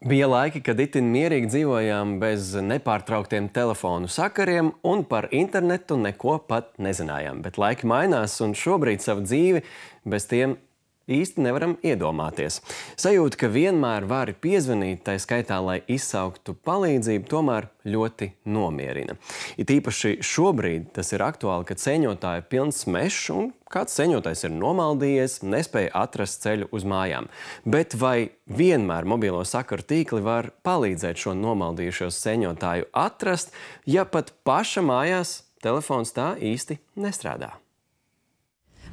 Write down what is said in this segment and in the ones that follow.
Bija laiki, kad itin mierīgi dzīvojām bez nepārtrauktiem telefonu sakariem un par internetu neko pat nezinājām. Bet laiki mainās un šobrīd savu dzīvi bez tiem īsti nevaram iedomāties. Sajūta, ka vienmēr vari piezvanīt, tai skaitā, lai izsauktu palīdzību, tomēr ļoti nomierina. It īpaši šobrīd tas ir aktuāli, kad seņotāji pilns mežs un kāds seņotājs ir nomaldījies, nespēja atrast ceļu uz mājām. Bet vai vienmēr mobilo sakaru tīkli var palīdzēt šo nomaldījušos seņotāju atrast, ja pat paša mājās telefons tā īsti nestrādā?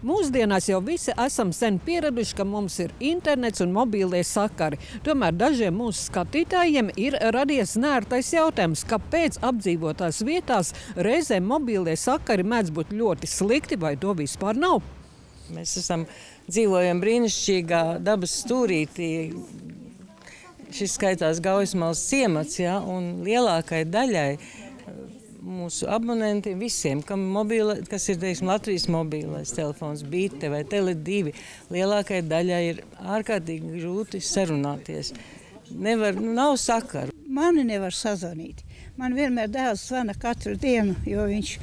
Mūsdienās jau visi esam sen pieraduši, ka mums ir internets un mobīlie sakari. Tomēr dažiem mūsu skatītājiem ir radies neērtais jautājums, kāpēc apdzīvotās vietās reizēm mobīlie sakari mēdz būt ļoti slikti vai to vispār nav. Mēs dzīvojam brīnišķīgā dabas stūrītī. Šis skaitās Gaujasmalas ciemats, ja, un lielākai daļai mūsu abonentiem visiem, kas ir, teiksim, Latvijas mobīlais telefons, Bite vai Tele2, lielākai daļai ir ārkārtīgi grūti sarunāties. Nav sakaru. Mani nevar sazvanīt. Man vienmēr dēls zvana katru dienu, jo viņš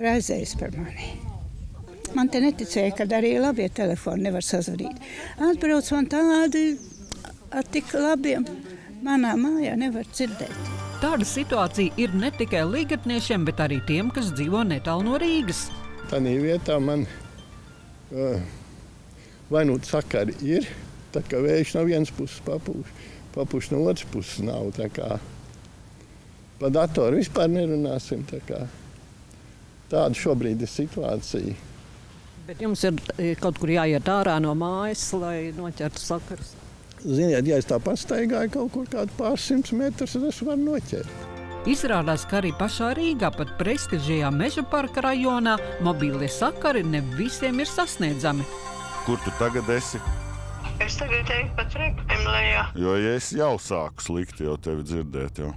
raizējas par mani. Man te neticēja, ka arī labie telefoni nevar sazvanīt. Atbrauc man tādi ar tik labiem, manā mājā nevar dzirdēt. Tāda situācija ir ne tikai līgatniešiem, bet arī tiem, kas dzīvo netālu no Rīgas. Tādā vietā man vai nu sakari ir, tā kā vējš no vienas puses papūš no otras puses nav. Tā kā pa datoru vispār nerunāsim. Tāda šobrīd ir situācija. Bet jums ir kaut kur jāiet ārā no mājas, lai noķertu sakarus? Ziniet, ja es tā pastaigāju kaut kur kādu pāris simtus metrus, tad es varu noķert. Izrādās, ka arī pašā Rīgā, pat prestižajā Meža parka rajonā, mobīlie sakari ne visiem ir sasniedzami. Kur tu tagad esi? Es tagad eju pa trepēm lejā. Jo ja es jau sāku slikti jau tevi dzirdēt. Jau.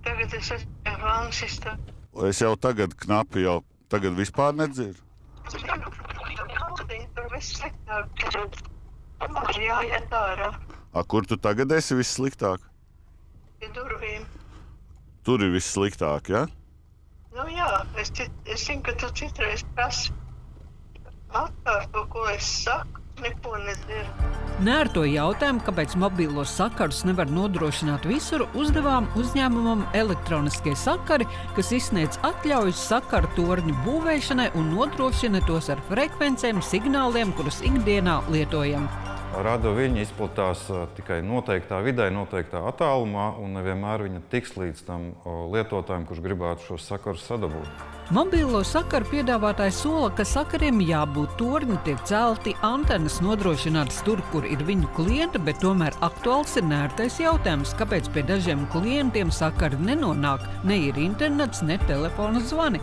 Tagad es esmu pie vannas istabā. Es jau tagad knapi jau tagad vispār nedzirdu. Tur viss sliktāk. Jāiet ārā. Kur tu tagad esi vissliktāk? Pie durvīm. Tur ir vissliktāk, ja? Nu jā, es zinu, ka tu citreiz prasi atkārto, ko es saku, neko nedzirdu. Neērto jautājumu, kāpēc mobīlos sakarus nevar nodrošināt visur, uzdevām uzņēmumam Elektroniskie sakari, kas izsniedz atļaujas sakaru torņu būvēšanai un nodrošina tos ar frekvencēm, signāliem, kurus ikdienā lietojam. Radioviļņa izplatās tikai noteiktā vidē, noteiktā attālumā, un nevienmēr viņa tiks līdz tam lietotājiem, kurš gribētu šos sakarus sadabūt. Mobīlo sakaru piedāvātāji sola, ka sakariem jābūt torņi, tiek celti, antenas nodrošinātas tur, kur ir viņu klienti, bet tomēr aktuāls ir neērtais jautājums, kāpēc pie dažiem klientiem sakari nenonāk, ne ir internets, ne telefona zvani.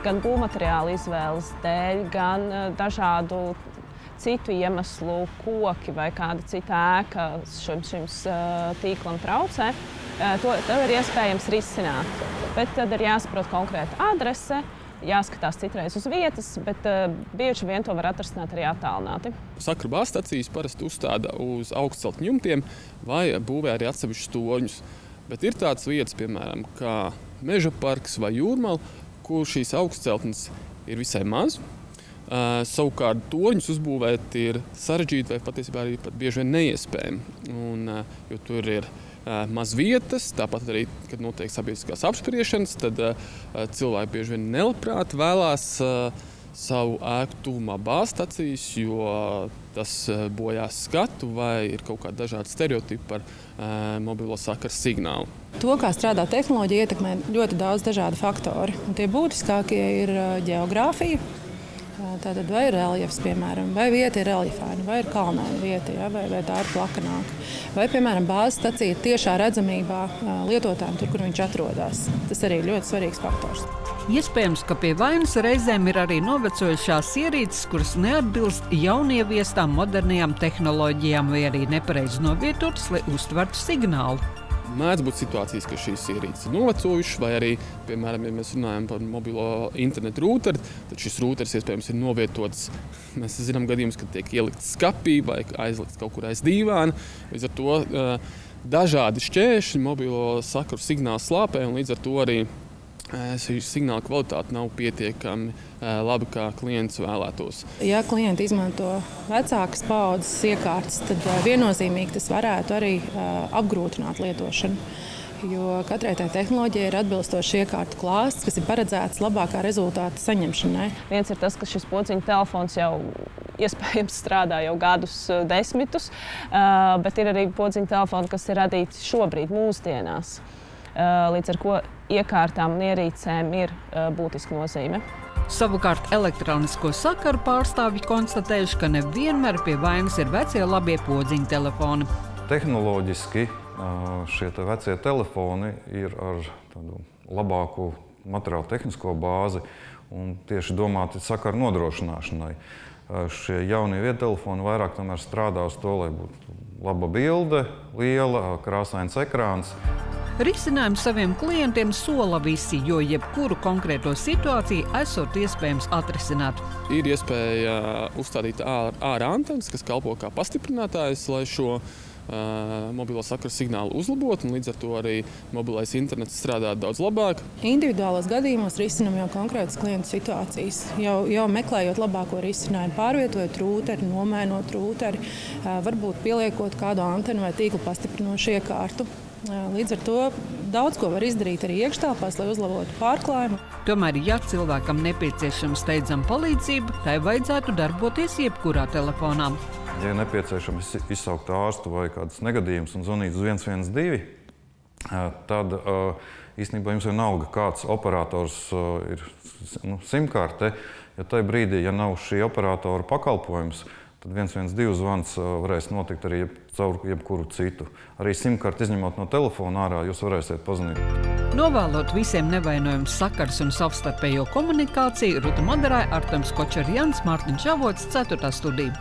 Gan būvmateriāla izvēles dēļ, gan dažādu citu iemeslu, koki vai kāda cita ēka šim tīklam traucē, to ir iespējams risināt. Bet tad ir jāsaprot konkrēta adrese, jāskatās citreiz uz vietas, bet bieži vien to var atrasināt arī attālināti. Sakaru bāzstacijas parasti uzstāda uz augstceltņu jumtiem vai būvē arī atsevišķus torņus. Bet ir tādas vietas, piemēram, kā Meža parks vai Jūrmala, kur šīs augstceltnes ir visai maz. Savukārt torņus uzbūvēt ir sarežģīti vai patiesībā arī pat bieži vien neiespējami. Jo tur ir maz vietas, tāpat arī, kad notiek sabiedriskās apspriešanas, tad cilvēki bieži vien nelabprāt vēlās savu ēku tuvumā bāzstacijas, jo tas bojās skatu vai ir kaut kādi dažādi stereotipi par mobilo sakaru signālu. To, kā strādā tehnoloģija, ietekmē ļoti daudz dažādu faktori. Un tie būtiskākie ir ģeogrāfija. Tātad vai ir reljefs, piemēram, vai vieta ir reljefāna, vai ir kalnaina vieta, ja, vai tā ir plakanāka. Vai, piemēram, bāzes stacija tiešā redzamībā lietotājiem tur, kur viņš atrodas. Tas arī ir ļoti svarīgs faktors. Iespējams, ka pie vainas reizēm ir arī novecojušās ierīces, kuras neatbilst jaunieviestām modernajām tehnoloģijām vai arī nepareizi novietotas, lai uztvertu signālu. Mēdz būt situācijas, ka šīs ierīces ir novecojušas, vai arī, piemēram, ja mēs runājam par mobilo internetu rūteri, tad šis rūteris iespējams ir novietots. Mēs zinām gadījumus, kad tiek ielikts skapī vai aizlikts kaut kur aiz dīvāna. Līdz ar to dažādi šķēršļi mobilo sakaru signālu slāpē, un līdz ar to arī šī signāla kvalitāte nav pietiekami laba, kā klients vēlētos. Ja klienti izmanto vecākas paaudzes iekārtas, tad viennozīmīgi tas varētu arī apgrūtināt lietošanu. Jo katrai tai tehnoloģijai ir atbilstošs iekārtu klāsts, kas ir paredzēts labākā rezultāta saņemšanai. Viens ir tas, ka šis podziņa telefons jau iespējams strādā jau gadus desmitus, bet ir arī podziņa telefoni, kas ir radīti šobrīd mūsdienās. Līdz ar ko iekārtām un ierīcēm ir būtiska nozīme. Savukārt elektronisko sakaru pārstāvji konstatējuši, ka nevienmēr pie vainas ir vecie labie podziņa telefoni. Tehnoloģiski šie vecie telefoni ir ar tādu labāku materiālu tehnisko bāzi un tieši domāti sakaru nodrošināšanai. Šie jaunie viedtelefoni vairāk tomēr strādā uz to, lai būtu laba bilde, liela, krāsains ekrāns. Risinājumu saviem klientiem sola visi, jo jebkuru konkrēto situāciju esot iespējams atrisināt. Ir iespēja uzstādīt ārā antenas, kas kalpo kā pastiprinātājs, lai šo mobilo sakaru signālu uzlabotu, un līdz ar to arī mobilais internets strādā daudz labāk. Individuālos gadījumos risinam jau konkrētas klientu situācijas. Jau meklējot labāko risinājumu, pārvietojot rūteri, nomainot rūteri, varbūt pieliekot kādu antenu vai tīklu pastiprinošu iekārtu. Līdz ar to daudz ko var izdarīt arī iekštelpās, lai uzlabotu pārklājumu. Tomēr, ja cilvēkam nepieciešama steidzama palīdzība, tai vajadzētu darboties jebkurā telefonā. Ja nepieciešams izsaukt ārstu vai kādas negadījumus un zvanīt uz 112, tad īstenībā jums vienalga, kāds operators ir simkarte, jo tajā brīdī, ja nav šī operatora pakalpojums, tad 112 zvans varēs notikt arī caur jebkuru citu. Arī simkarti izņemot no telefona ārā, jūs varēsiet pazvanīt. Novēlot visiem nevainojums sakars un savstarpējo komunikāciju, Ruta Madarāja, Artams Kočarjans, Mārtiņš Avots, 4. studija.